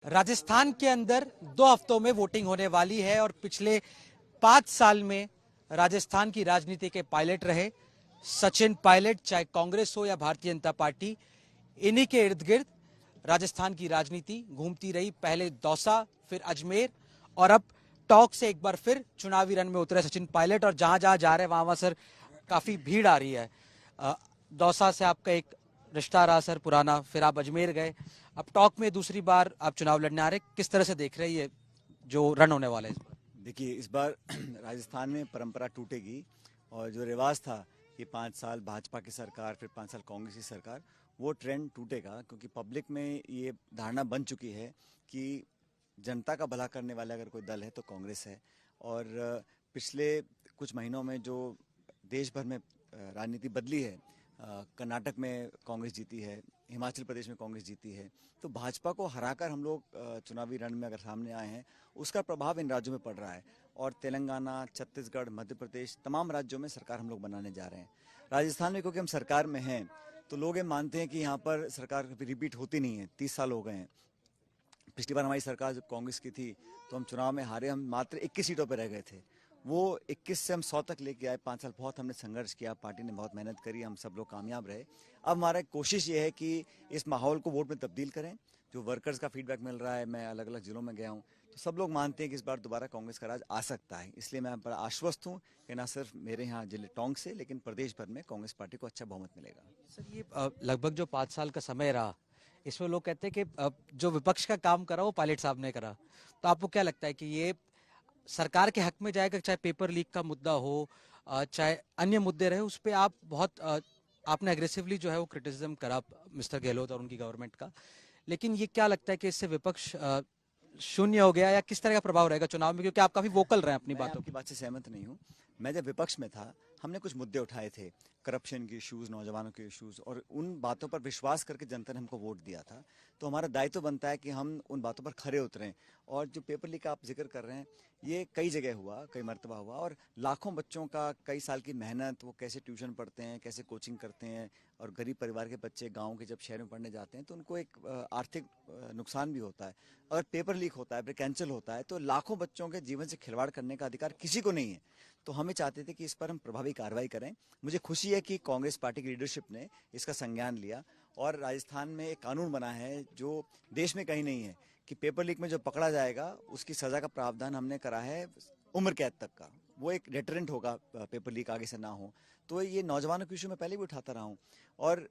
राजस्थान के अंदर 2 हफ्तों में वोटिंग होने वाली है और पिछले 5 साल में राजस्थान की राजनीति के पायलट रहे सचिन पायलट, चाहे कांग्रेस हो या भारतीय जनता पार्टी, इन्हीं के इर्द गिर्द राजस्थान की राजनीति घूमती रही। पहले दौसा, फिर अजमेर और अब टॉक से एक बार फिर चुनावी रण में उतरे सचिन पायलट और जहां जहां जा रहे हैं वहां सर काफी भीड़ आ रही है। दौसा से आपका एक रिश्ता रहा सर पुराना, फिर आप अजमेर गए, अब टॉक में दूसरी बार आप चुनाव लड़ने आ रहे, किस तरह से देख रहे हैं ये जो रन होने वाला है इस बार? देखिए, इस बार राजस्थान में परंपरा टूटेगी और जो रिवाज था कि 5 साल भाजपा की सरकार फिर 5 साल कांग्रेस की सरकार, वो ट्रेंड टूटेगा क्योंकि पब्लिक में ये धारणा बन चुकी है कि जनता का भला करने वाला अगर कोई दल है तो कांग्रेस है। और पिछले कुछ महीनों में जो देश भर में राजनीति बदली है, कर्नाटक में कांग्रेस जीती है, हिमाचल प्रदेश में कांग्रेस जीती है, तो भाजपा को हराकर हम लोग चुनावी रण में अगर सामने आए हैं, उसका प्रभाव इन राज्यों में पड़ रहा है। और तेलंगाना, छत्तीसगढ़, मध्य प्रदेश, तमाम राज्यों में सरकार हम लोग बनाने जा रहे हैं। राजस्थान में क्योंकि हम सरकार में हैं तो लोग ये मानते हैं कि यहाँ पर सरकार रिपीट होती नहीं है। 30 साल हो गए हैं। पिछली बार हमारी सरकार जब कांग्रेस की थी तो हम चुनाव में हारे, हम मात्र 21 सीटों पर रह गए थे। वो 21 से हम 100 तक लेके आए। 5 साल बहुत हमने संघर्ष किया, पार्टी ने बहुत मेहनत करी, हम सब लोग कामयाब रहे। अब हमारा कोशिश ये है कि इस माहौल को वोट में तब्दील करें। जो वर्कर्स का फीडबैक मिल रहा है, मैं अलग अलग जिलों में गया हूँ, तो सब लोग मानते हैं कि इस बार दोबारा कांग्रेस का राज आ सकता है। इसलिए मैं बड़ा आश्वस्त हूँ कि न सिर्फ मेरे यहाँ जिले टोंक से, लेकिन प्रदेश भर में कांग्रेस पार्टी को अच्छा बहुमत मिलेगा। सर ये लगभग जो 5 साल का समय रहा, इसमें लोग कहते हैं कि जो विपक्ष का काम करा वो पायलट साहब ने करा, तो आपको क्या लगता है कि ये सरकार के हक में जाएगा? चाहे पेपर लीक का मुद्दा हो, चाहे अन्य मुद्दे रहे, उस पर आप बहुत आपने एग्रेसिवली जो है वो क्रिटिसिज्म करा मिस्टर गहलोत और उनकी गवर्नमेंट का, लेकिन ये क्या लगता है कि इससे विपक्ष शून्य हो गया या किस तरह का प्रभाव रहेगा चुनाव में, क्योंकि आप काफी वोकल रहे हैं अपनी मैं बातों आपकी की? बात से सहमत नहीं हूँ। मैं जब विपक्ष में था, हमने कुछ मुद्दे उठाए थे, करप्शन के इश्यूज, नौजवानों के इश्यूज, और उन बातों पर विश्वास करके जनता ने हमको वोट दिया था। तो हमारा दायित्व बनता है कि हम उन बातों पर खरे उतरें। और जो पेपर लीक का आप जिक्र कर रहे हैं, ये कई जगह हुआ, कई मरतबा हुआ, और लाखों बच्चों का कई साल की मेहनत, वो कैसे ट्यूशन पढ़ते हैं, कैसे कोचिंग करते हैं, और गरीब परिवार के बच्चे गाँव के जब शहर में पढ़ने जाते हैं तो उनको एक आर्थिक नुकसान भी होता है। अगर पेपर लीक होता है, फिर कैंसिल होता है, तो लाखों बच्चों के जीवन से खिलवाड़ करने का अधिकार किसी को नहीं है। तो हमें चाहते थे कि इस पर हम प्रभावी कार्रवाई करें। मुझे खुशी है कि कांग्रेस पार्टी की लीडरशिप ने इसका संज्ञान लिया और राजस्थान में एक कानून बना है जो देश में कहीं नहीं है, कि पेपर लीक में जो पकड़ा जाएगा उसकी सजा का प्रावधान हमने करा है उम्र कैद तक का। वो एक डेटरेंट होगा, पेपर लीक आगे से ना हो। तो ये नौजवानों के इशू में पहले भी उठाता रहा हूँ। और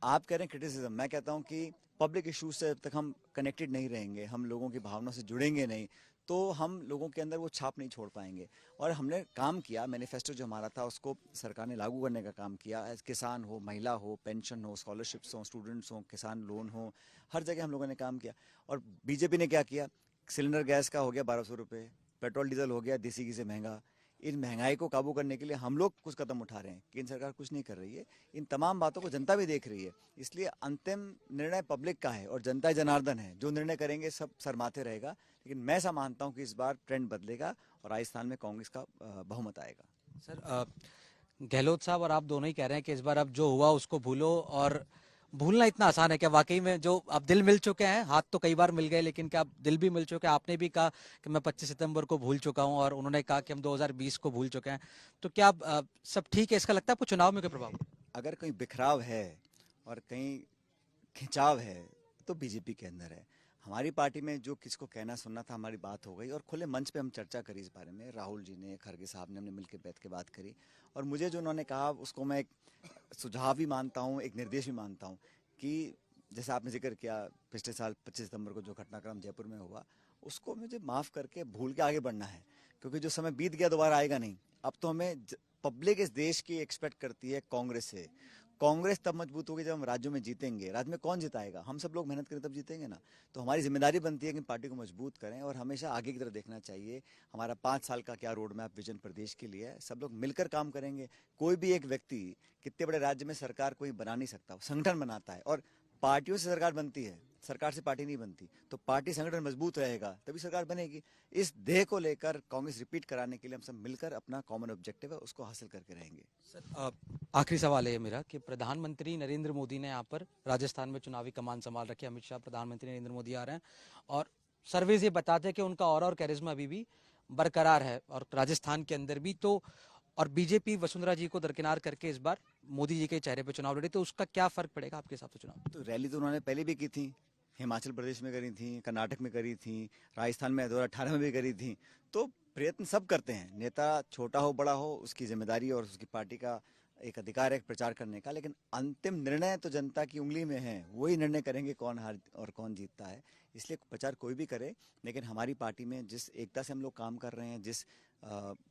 आप कह रहे हैं क्रिटिसिज्म, मैं कहता हूँ कि पब्लिक इशूज से जब तक हम कनेक्टेड नहीं रहेंगे, हम लोगों की भावनाओं से जुड़ेंगे नहीं, तो हम लोगों के अंदर वो छाप नहीं छोड़ पाएंगे। और हमने काम किया, मैनिफेस्टो जो हमारा था उसको सरकार ने लागू करने का काम किया। किसान हो, महिला हो, पेंशन हो, स्कॉलरशिप्स हो, स्टूडेंट्स हो, किसान लोन हो, हर जगह हम लोगों ने काम किया। और बीजेपी ने क्या किया? सिलेंडर गैस का हो गया 1200 रुपये, पेट्रोल डीजल हो गया देसी घी से महंगा। इन महंगाई को काबू करने के लिए हम लोग कुछ कदम उठा रहे हैं, केंद्र सरकार कुछ नहीं कर रही है। इन तमाम बातों को जनता भी देख रही है। इसलिए अंतिम निर्णय पब्लिक का है और जनता जनार्दन है, जो निर्णय करेंगे सब सरमाते रहेगा। लेकिन मैं ऐसा मानता हूं कि इस बार ट्रेंड बदलेगा और राजस्थान में कांग्रेस का बहुमत आएगा। सर गहलोत साहब और आप दोनों ही कह रहे हैं कि इस बार अब जो हुआ उसको भूलो, और भूलना इतना आसान है क्या वाकई में? जो अब दिल मिल चुके हैं, हाथ तो कई बार मिल गए, लेकिन क्या अब दिल भी मिल चुके हैं? आपने भी कहा कि मैं 25 सितंबर को भूल चुका हूं और उन्होंने कहा कि हम 2020 को भूल चुके हैं, तो क्या अब सब ठीक है? इसका लगता है आपको चुनाव में कोई प्रभाव? अगर कहीं बिखराव है और कहीं खिंचाव है तो बीजेपी के अंदर है। हमारी पार्टी में जो किसको कहना सुनना था, हमारी बात हो गई और खुले मंच पे हम चर्चा करी इस बारे में। राहुल जी ने, खड़गे साहब ने, हमने मिलकर बैठ के बात करी। और मुझे जो उन्होंने कहा उसको मैं एक सुझाव भी मानता हूँ, एक निर्देश भी मानता हूँ कि जैसा आपने जिक्र किया पिछले साल 25 सितंबर को जो घटनाक्रम जयपुर में हुआ, उसको मुझे माफ़ करके भूल के आगे बढ़ना है। क्योंकि जो समय बीत गया दोबारा आएगा नहीं। अब तो हमें पब्लिक इस देश की एक्सपेक्ट करती है कांग्रेस से। कांग्रेस तब मजबूत होगी जब हम राज्यों में जीतेंगे। राज्य में कौन जिताएगा? हम सब लोग मेहनत करें तब जीतेंगे ना। तो हमारी जिम्मेदारी बनती है कि पार्टी को मजबूत करें और हमेशा आगे की तरफ देखना चाहिए। हमारा 5 साल का क्या रोड मैप विजन प्रदेश के लिए है, सब लोग मिलकर काम करेंगे। कोई भी एक व्यक्ति कितने बड़े राज्य में सरकार कोई बना नहीं सकता, संगठन बनाता है और पार्टियों से सरकार बनती है। सरकार से पार्टी नहीं बनती। तो पार्टी संगठन मजबूत रहेगा तभी सरकार बनेगी। इस ध्येय को लेकर कांग्रेस रिपीट कराने के लिए हम सब मिलकर अपना कॉमन ऑब्जेक्टिव है उसको हासिल करके रहेंगे। सर, आखिरी सवाल है मेरा कि प्रधानमंत्री नरेंद्र मोदी ने यहाँ पर राजस्थान में चुनावी कमान संभाल रखी है। अमित शाह, प्रधानमंत्री नरेंद्र मोदी आ रहे हैं और सर्वेज ये बताते हैं कि उनका और कैरिज्मा अभी भी बरकरार है और राजस्थान के अंदर भी। तो और बीजेपी वसुंधरा जी को दरकिनार करके इस बार मोदी जी के चेहरे पे चुनाव लड़ी, तो उसका क्या फर्क पड़ेगा आपके हिसाब से चुनाव? तो रैली तो उन्होंने पहले भी की थी, हिमाचल प्रदेश में करी थी, कर्नाटक में करी थी, राजस्थान में 2018 में भी करी थी। तो प्रयत्न सब करते हैं, नेता छोटा हो बड़ा हो उसकी जिम्मेदारी और उसकी पार्टी का एक अधिकार है प्रचार करने का, लेकिन अंतिम निर्णय तो जनता की उंगली में है। वही निर्णय करेंगे कौन हार और कौन जीतता है। इसलिए प्रचार कोई भी करे, लेकिन हमारी पार्टी में जिस एकता से हम लोग काम कर रहे हैं, जिस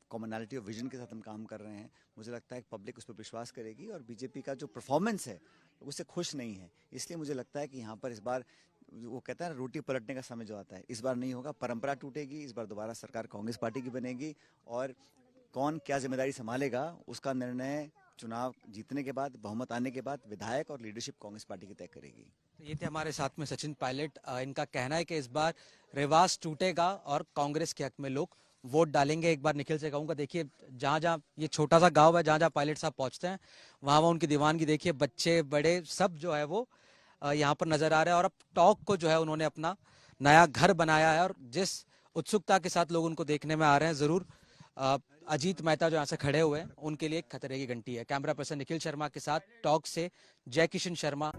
कॉमनैलिटी ऑफ विजन के साथ हम काम कर रहे हैं, मुझे लगता है कि पब्लिक उस पर विश्वास करेगी। और बीजेपी का जो परफॉर्मेंस है उससे खुश नहीं है। इसलिए मुझे लगता है कि यहाँ पर इस बार वो कहता है ना, रोटी पलटने का समय जो आता है, इस बार नहीं होगा। परंपरा टूटेगी, इस बार दोबारा सरकार कांग्रेस पार्टी की बनेगी और कौन क्या जिम्मेदारी संभालेगा उसका निर्णय चुनाव जीतने के बाद, बहुमत आने के बाद विधायक और लीडरशिप कांग्रेस पार्टी की तय करेगी। ये थे हमारे साथ में सचिन पायलट। इनका कहना है कि इस बार रिवाज टूटेगा और कांग्रेस के हक में लोग वोट डालेंगे। एक बार निखिल से कहूंगा, देखिए जहां जहां ये छोटा सा गांव है, जहां जहां पायलट साहब पहुंचते हैं वहां वहां उनकी दीवानगी देखिए, बच्चे बड़े सब जो है वो यहाँ पर नजर आ रहे हैं। और अब टॉक को जो है उन्होंने अपना नया घर बनाया है और जिस उत्सुकता के साथ लोग उनको देखने में आ रहे हैं, जरूर अजीत मेहता जो यहाँ से खड़े हुए हैं उनके लिए एक खतरे की घंटी है। कैमरा पर्सन निखिल शर्मा के साथ टॉक से जय किशन शर्मा।